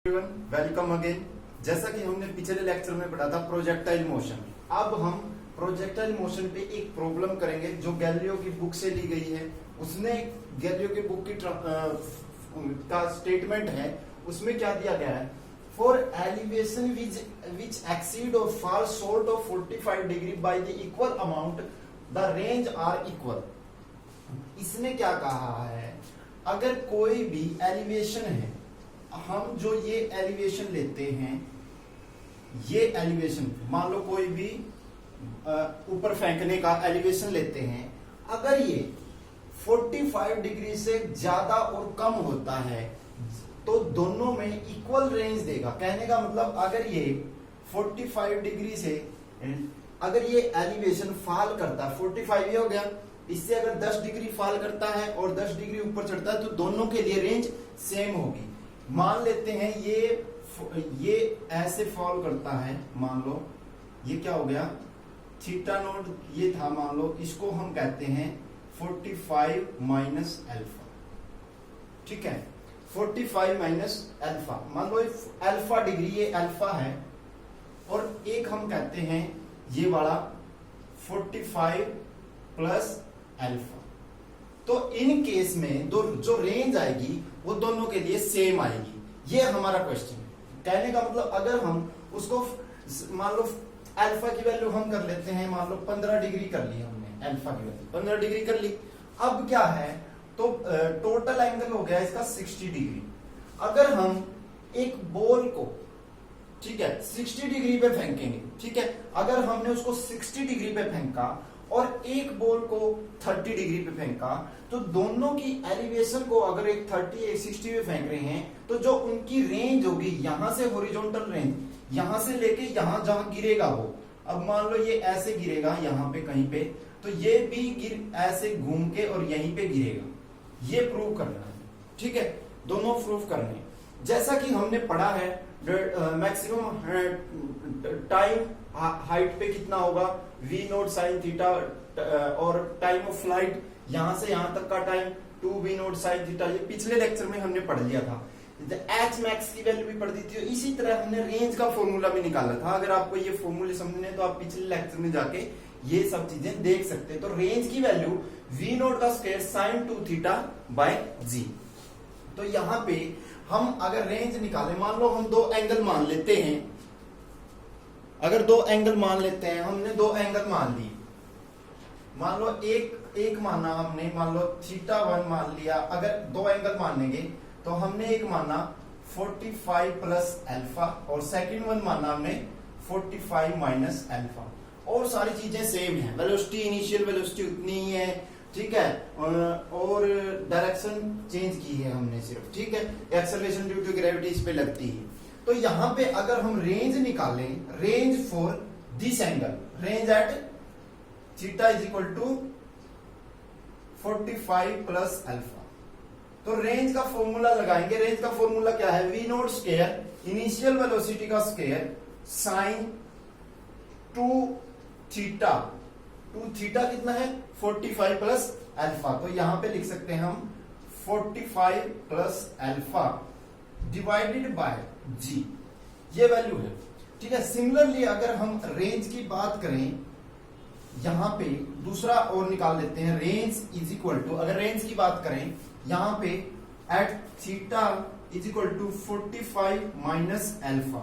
Welcome again. जैसा कि हमने पिछले लेक्चर में पढ़ा था प्रोजेक्टाइल मोशन, अब हम प्रोजेक्टाइल मोशन पे एक प्रॉब्लम करेंगे जो गैलीलियो की बुक से ली गई है। उसने गैलीलियो की बुक की का स्टेटमेंट है, उसमें क्या दिया गया है, फॉर एलिवेशन विच एक्सीड और fall short of 45 degree by the equal amount the range are equal. इसने क्या कहा है, अगर कोई भी एलिवेशन है, हम जो ये एलिवेशन लेते हैं, ये एलिवेशन मान लो कोई भी ऊपर फेंकने का एलिवेशन लेते हैं, अगर ये 45 डिग्री से ज्यादा और कम होता है तो दोनों में इक्वल रेंज देगा। कहने का मतलब अगर ये 45 डिग्री से अगर ये एलिवेशन फॉल करता है, 45 ये हो गया, इससे अगर 10 डिग्री फॉल करता है और 10 डिग्री ऊपर चढ़ता है तो दोनों के लिए रेंज सेम होगी। मान लेते हैं ये ऐसे फॉल करता है, मान लो ये क्या हो गया, थीटा नोट ये था, मान लो इसको हम कहते हैं 45 माइनस अल्फा। ठीक है, 45 माइनस अल्फा, मान लो अल्फा डिग्री, ये अल्फा है, और एक हम कहते हैं ये वाला 45 प्लस अल्फा। तो इन केस में जो रेंज आएगी वो दोनों के लिए सेम आएगी। ये हमारा क्वेश्चन है। कहने का मतलब अगर हम उसको मान लो अल्फा की वैल्यू हम कर लेते हैं, मान लो 15 डिग्री कर ली हमने, अल्फा की वैल्यू 15 डिग्री कर ली। अब क्या है, तो टोटल एंगल हो गया इसका 60 डिग्री। अगर हम एक बॉल को, ठीक है, 60 डिग्री पे फेंकेंगे, ठीक है, अगर हमने उसको 60 डिग्री पे फेंका और एक बॉल को 30 डिग्री पे फेंका, तो दोनों की एलिवेशन को अगर एक 30 एक 60 पे फेंक रहे हैं तो जो उनकी रेंज होगी, यहां से हॉरिजॉन्टल रेंज, यहां से लेके यहां जहां गिरेगा वो, अब मान लो ये ऐसे गिरेगा यहां पे कहीं पे, तो ये भी ऐसे घूम के और यहीं पे गिरेगा। ये प्रूव करना है, ठीक है, दोनों प्रूव करने। जैसा कि हमने पढ़ा है मैक्सिमम टाइम हाइट पे कितना होगा, v नोट साइन थीटा, और टाइम ऑफ फ्लाइट यहां से यहां तक का time 2v note sine theta, ये पिछले लेक्चर में हमने पढ़ लिया था। एच मैक्स की वैल्यू भी पढ़ दी थी। इसी तरह हमने रेंज का फॉर्मूला भी निकाला था। अगर आपको ये फॉर्मूले समझने तो आप पिछले लेक्चर में जाके ये सब चीजें देख सकते हैं। तो रेंज की वैल्यू v नोट का square sine 2 theta by g। तो यहां पे हम अगर रेंज निकाले, मान लो हम दो एंगल मान लेते हैं, अगर दो एंगल मान लेते हैं, हमने दो एंगल मान लिए, मान लो एक माना हमने, मान लो थीटा 1 मान लिया। अगर दो एंगल मानेंगे तो हमने एक माना 45 प्लस अल्फा और सेकंड वन माना हमने 45 माइनस अल्फा, और सारी चीजें सेम है। वेलोसिटी, इनिशियल वेलोसिटी उतनी ही है, ठीक है, और डायरेक्शन चेंज की है हमने सिर्फ, ठीक है, एक्सेलरेशन ड्यू टू ग्रेविटी इस पे लगती है। तो यहां पे अगर हम रेंज निकालें, range for this angle, range at theta is equal to 45 plus alpha, तो रेंज का फॉर्मूला लगाएंगे। रेंज का फॉर्मूला क्या है, v not square initial velocity का स्क्वायर साइन 2 थीटा, 2 थीटा कितना है 45 प्लस अल्फा, तो यहां पे लिख सकते हैं हम 45 plus alpha divided by g, ये वैल्यू है, ठीक है। सिमिलरली अगर हम रेंज की बात करें, यहां पे दूसरा और निकाल लेते हैं, रेंज इज इक्वल टू, अगर रेंज की बात करें यहां पे at theta is equal to 45 minus alpha,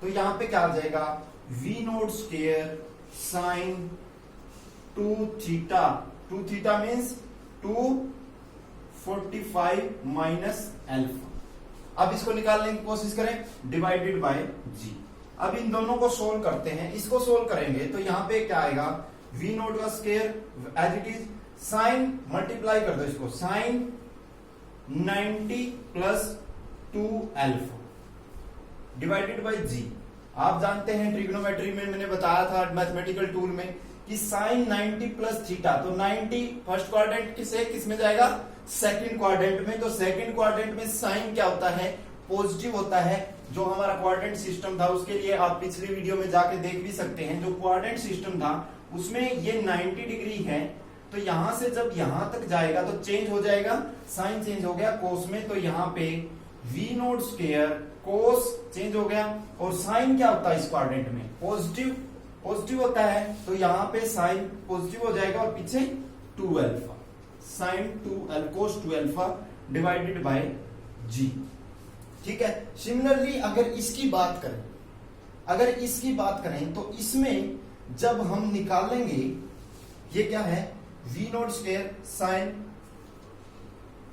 तो यहां पे क्या आ जाएगा, v not square sine 2 theta, 2 theta means 245 minus alpha. अब इसको निकालने की कोशिश करें, डिवाइडेड बाय g। अब इन दोनों को सोल्व करते हैं। इसको सोल्व करेंगे तो यहां पे क्या आएगा, v नोट का square as it is sine, multiply कर दो इसको, sine 90 plus 2 alpha divided by g। आप जानते हैं ट्रिग्नोमेट्री में मैंने बताया था मैथमेटिकल टूल में कि साइन 90 प्लस थीटा, तो 90 फर्स्ट क्वाड्रेंट से किस में जाएगा, सेकंड क्वाड्रेंट में। तो सेकंड क्वाड्रेंट में साइन क्या होता है, पॉजिटिव होता है। जो हमारा क्वाड्रेंट सिस्टम था उसके लिए आप पिछली वीडियो में जाके देख भी सकते हैं, जो क्वाड्रेंट सिस्टम था उसमें ये 90 डिग्री है, तो यहां से जब यहां तक जाएगा तो चेंज हो जाएगा, साइन चेंज हो गया कोस में, तो यहां पे v not square cos change हो गया, और साइन क्या होता है इस क्वाड्रेंट में, पॉजिटिव होता है, तो यहां पे साइन पॉजिटिव हो जाएगा और पीछे 2 alpha, sine 2 cos 2 alpha divided by G. ठीक है। सिमिलरली अगर इसकी बात करें तो इसमें जब हम निकालेंगे, ये क्या है, V naught square sine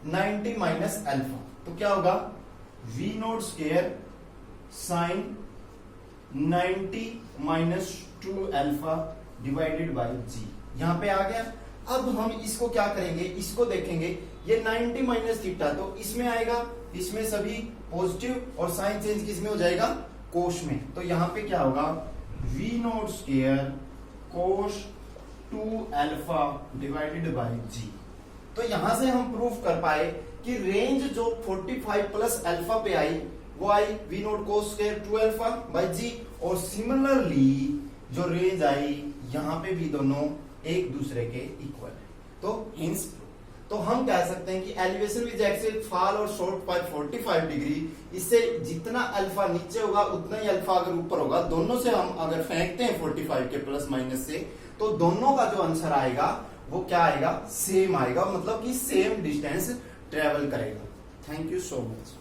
90 minus alpha, तो क्या होगा V naught square sine 90 minus 2 alpha divided by G. यहां पे आ गया। अब हम इसको क्या करेंगे, इसको देखेंगे, ये 90 माइनस थीटा, तो इसमें आएगा, इसमें सभी पॉजिटिव, और साइन चेंज किस में हो जाएगा, कोश में, तो यहां पे क्या होगा वी नॉट स्क्वायर कोश 2 अल्फा डिवाइडेड बाय जी। तो यहां से हम प्रूफ कर पाए कि रेंज जो 45 प्लस अल्फा पे आई वो आई V naught cos square 2 alpha by G, और सिमिलरली जो रेंज आई यहां पे भी दोनों एक दूसरे के इक्वल है। तो हिंस, तो हम कह सकते हैं कि एलिवेशन विद एक्सिस फॉल और शॉर्ट बाय 45 डिग्री, इससे जितना अल्फा नीचे होगा उतना ही अल्फा अगर ऊपर होगा, दोनों से हम अगर फेंकते हैं 45 के प्लस माइनस से, तो दोनों का जो आंसर आएगा वो क्या आएगा, सेम आएगा, मतलब कि सेम डिस्टेंस ट्रेवल करेगा। Thank you so much.